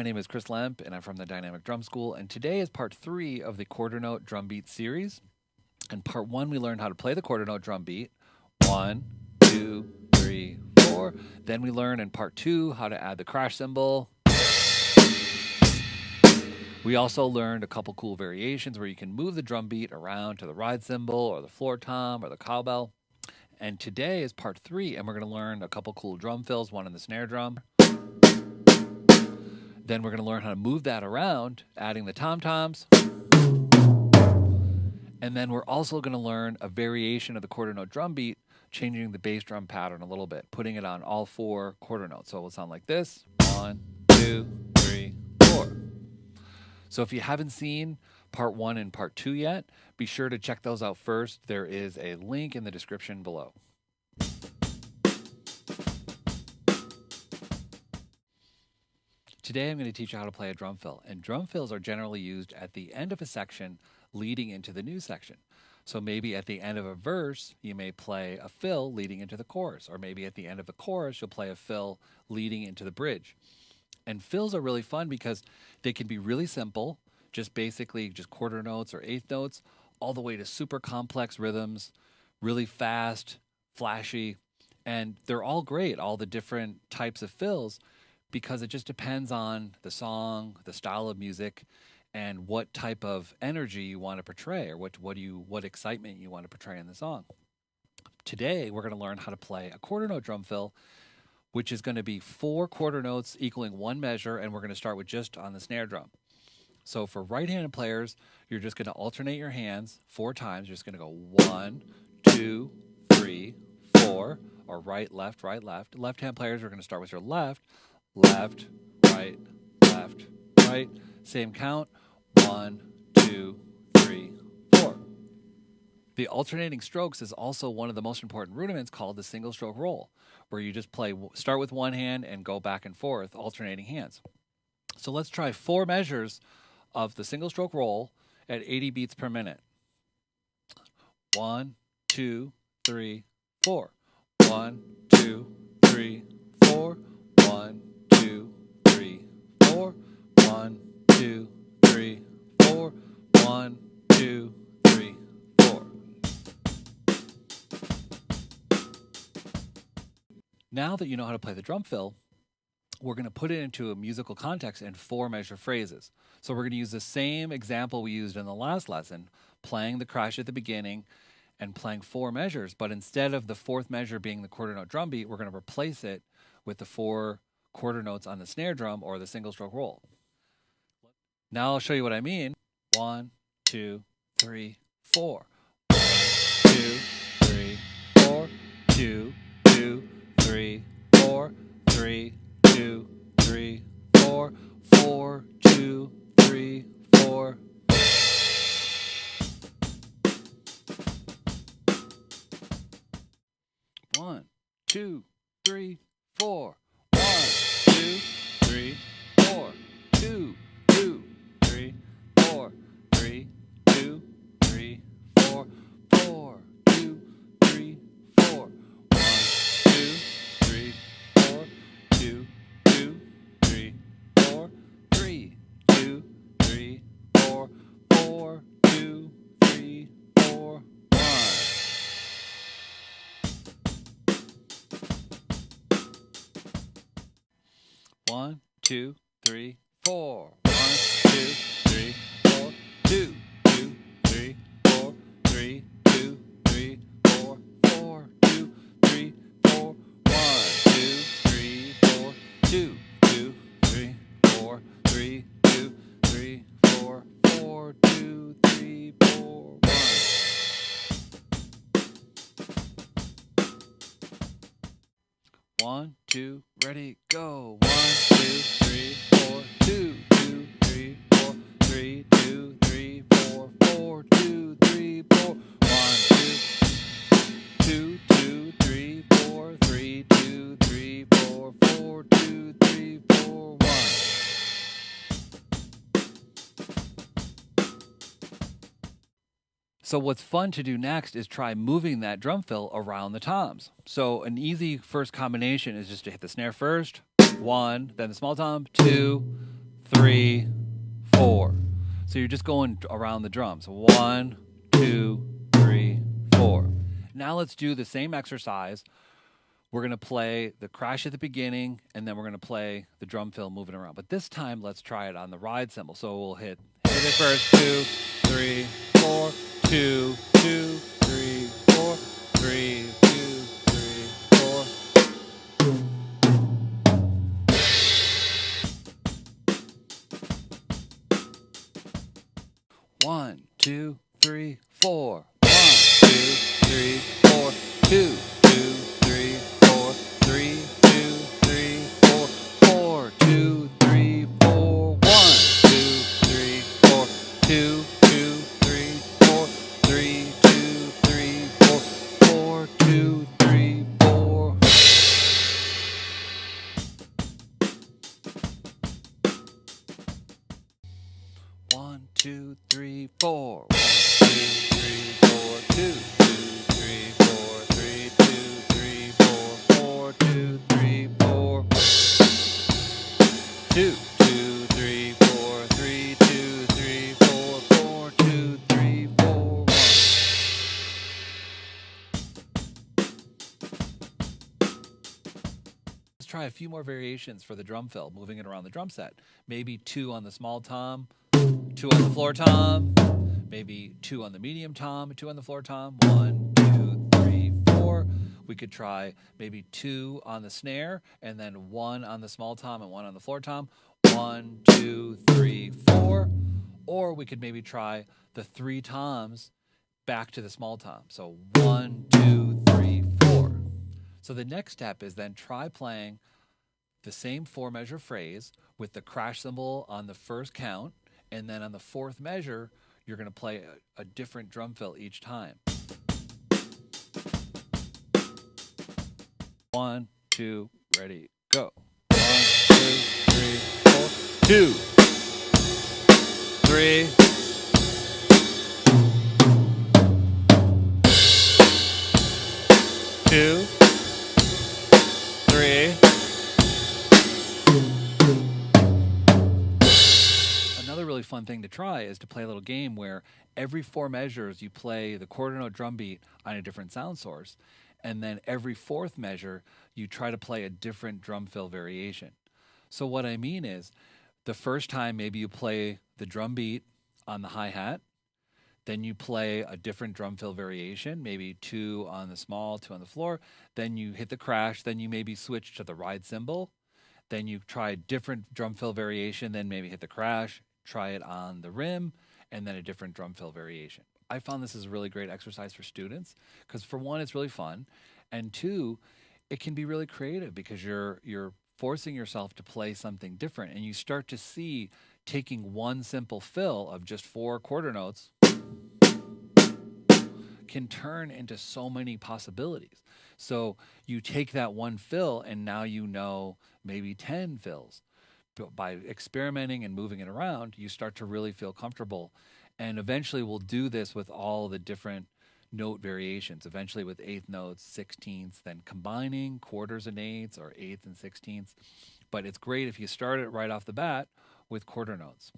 my name is Chris Lemp, and I'm from the Dynamic Drum School. And today is part 3 of the quarter note drum beat series. In part 1, we learned how to play the quarter note drum beat. 1, 2, 3, 4. Then we learned in part 2 how to add the crash cymbal. We also learned a couple cool variations where you can move the drum beat around to the ride cymbal or the floor tom or the cowbell. And today is part 3, and we're going to learn a couple cool drum fills, one in the snare drum. Then we're going to learn how to move that around, adding the tom-toms. And then we're also going to learn a variation of the quarter note drum beat, changing the bass drum pattern a little bit, putting it on all 4 quarter notes. So it will sound like this. 1, 2, 3, 4. So if you haven't seen part 1 and part 2 yet, be sure to check those out first. There is a link in the description below. Today I'm going to teach you how to play a drum fill, and drum fills are generally used at the end of a section leading into the new section. So maybe at the end of a verse, you may play a fill leading into the chorus, or maybe at the end of the chorus, you'll play a fill leading into the bridge. And fills are really fun because they can be really simple, just quarter notes or eighth notes, all the way to super complex rhythms, really fast, flashy, and they're all great, all the different types of fills, because it just depends on the song, the style of music, and what type of energy you want to portray, or what excitement you want to portray in the song. Today, we're going to learn how to play a quarter note drum fill, which is going to be 4 quarter notes equaling 1 measure, and we're going to start with just on the snare drum. So for right-handed players, you're just going to alternate your hands 4 times. You're just going to go 1, 2, 3, 4, or right, left, right, left. Left-hand players are going to start with your left, left, right, left, right. Same count. 1, 2, 3, 4. The alternating strokes is also one of the most important rudiments called the single stroke roll, where you just start with one hand and go back and forth, alternating hands. So let's try 4 measures of the single stroke roll at 80 beats per minute. 1, 2, 3, 4. 1, 2, 3, 4. 1, 2, 3, 4. 1, 2, 3, 4. 1, 2, 3, 4. Now that you know how to play the drum fill, we're going to put it into a musical context in 4 measure phrases. So we're going to use the same example we used in the last lesson, playing the crash at the beginning and playing 4 measures, but instead of the 4th measure being the quarter note drum beat, we're going to replace it with the 4 quarter notes on the snare drum or the single stroke roll. Now I'll show you what I mean. 1, 2, 3, 4. 1, 2, 3, 4. 2, 2, 3, 4. 3, 2, 3, 4. 4, 2, 3, 4. One, 2, 3, 4. 1, 2, 3, 4. 2, 2, 3, 4. 3, 2, 3, 4. 4, 2, 3, 4. 1, 2, 3, 4. 2, 2, 3, 4. 3, 2, 3, 4. 4, 2, 3, 4. 1, 2, 3, 4. 1, 2, 3, 4. 2, 2, 3, 4. 3, 2, 3, 4. 4, 2, 3, 4. 1, 2, 3, 4. 2, 2, 3, 4. 3, 2, 3, 4. 4, 2, 3, 4. 1, 2, ready, go. 1, 2, 3, 4. 2, 2, 3, 4. 3, 2, 3, 4. 4, 2, 3, 4. 1, 2, 2, 3, 4. 3, 2, 3, 4. 4, 2, 3, 4. 1. So what's fun to do next is try moving that drum fill around the toms. So an easy first combination is just to hit the snare first, 1, then the small tom, 2, 3, 4. So you're just going around the drums. 1, 2, 3, 4. Now let's do the same exercise. We're going to play the crash at the beginning, and then we're going to play the drum fill moving around. But this time, let's try it on the ride cymbal. So we'll hit it first. 2, 3, 4. 2, 2, 3, 4. 3, 2, 3, 4. 1, 2, 3, 4. 1, 2, 3, 4. 2, 2, 3, 4. 3, 2, 3, 4. 4, 2, 3, 4. 1, 2, 3, 4. 2, 2, 3, 4. 3, 2, 3, 4. 4, 2, 3, 4. One, two, three, four. 1, 2, 3, 4. 2, 2, 3, 4. 3, 2, 3, 4. 4, 2, 3, 4. 2, 2, 3, 4. 3, 2, 3, 4. 4, 2, 3, 4. 1. Let's try a few more variations for the drum fill, moving it around the drum set. Maybe 2 on the small tom, 2 on the floor tom, maybe 2 on the medium tom, 2 on the floor tom. 1, 2, 3, 4. We could try maybe 2 on the snare, and then 1 on the small tom and 1 on the floor tom. 1, 2, 3, 4. Or we could maybe try the 3 toms back to the small tom. So 1, 2, 3, 4. So the next step is then try playing the same 4-measure phrase with the crash cymbal on the first count, and then on the 4th measure, you're going to play a different drum fill each time. 1, 2, ready, go. 1, 2, 3, 4. 2, 3. 2, 3. Another really fun thing to try is to play a little game where every 4 measures you play the quarter note drum beat on a different sound source, and then every 4th measure you try to play a different drum fill variation. So what I mean is, the first time maybe you play the drum beat on the hi-hat, then you play a different drum fill variation, maybe 2 on the small, 2 on the floor, then you hit the crash, then you maybe switch to the ride cymbal, then you try a different drum fill variation, then maybe hit the crash, try it on the rim, and then a different drum fill variation. I found this is a really great exercise for students because, for one, it's really fun, and 2, it can be really creative because you're forcing yourself to play something different, and you start to see taking one simple fill of just 4 quarter notes can turn into so many possibilities. So you take that one fill and now you know maybe 10 fills. But by experimenting and moving it around, you start to really feel comfortable. And eventually we'll do this with all the different note variations, eventually with 8th notes, 16ths, then combining quarters and 8ths or 8ths and 16ths. But it's great if you start it right off the bat with quarter notes.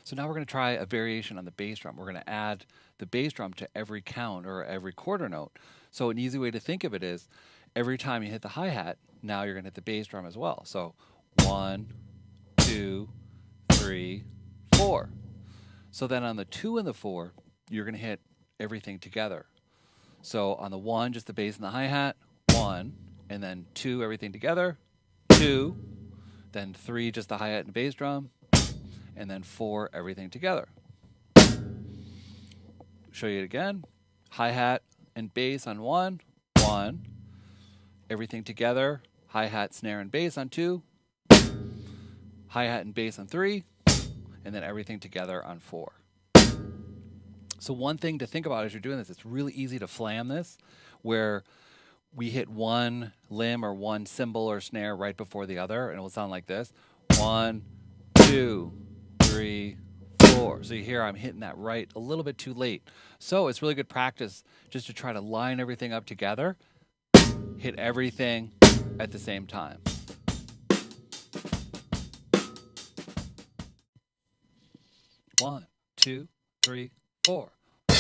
So now we're going to try a variation on the bass drum. We're going to add the bass drum to every count or every quarter note. So an easy way to think of it is every time you hit the hi-hat, now you're going to hit the bass drum as well. So 1, 2, 3, 4. So then on the 2 and the 4, you're going to hit everything together. So on the 1, just the bass and the hi-hat, 1, and then 2, everything together, 2, then 3, just the hi-hat and bass drum, and then 4, everything together. Show you it again. Hi-hat and bass on 1, 1, everything together, hi-hat, snare, and bass on 2, hi-hat and bass on 3, and then everything together on 4. So one thing to think about as you're doing this, it's really easy to flam this, where we hit one limb or one cymbal or snare right before the other, and it will sound like this. 1, 2, 3, 4. So you hear I'm hitting that right a little bit too late. So it's really good practice just to try to line everything up together, hit everything at the same time. One, two, three, four. 1,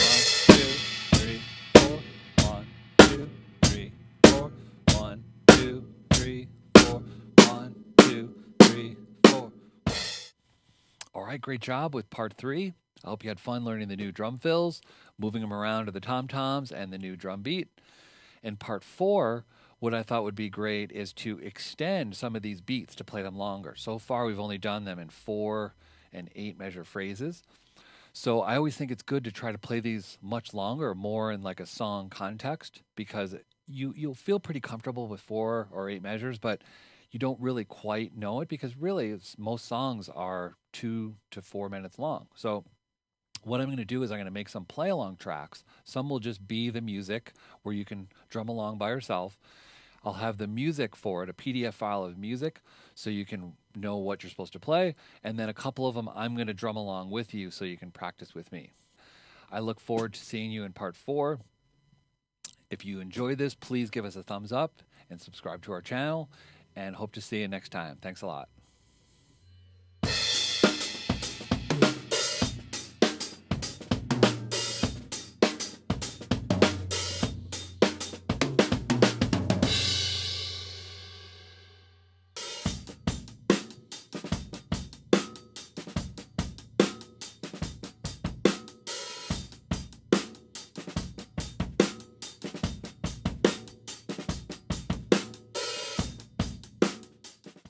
2, 3, 4. 1, 2, 3, 4. 1, 2, 3, 4. 1, 2, 3, 4. All right, great job with part 3. I hope you had fun learning the new drum fills, moving them around to the tom-toms and the new drum beat. In part 4, what I thought would be great is to extend some of these beats to play them longer. So far, we've only done them in 4 and 8 measure phrases. So I always think it's good to try to play these much longer, more in like a song context, because you'll feel pretty comfortable with 4 or 8 measures, but you don't really quite know it because really most songs are 2 to 4 minutes long. So what I'm going to do is I'm going to make some play along tracks. Some will just be the music where you can drum along by yourself. I'll have the music for it, a PDF file of music, so you can know what you're supposed to play. And then a couple of them I'm going to drum along with you so you can practice with me. I look forward to seeing you in part 4. If you enjoy this, please give us a thumbs up and subscribe to our channel, and hope to see you next time. Thanks a lot.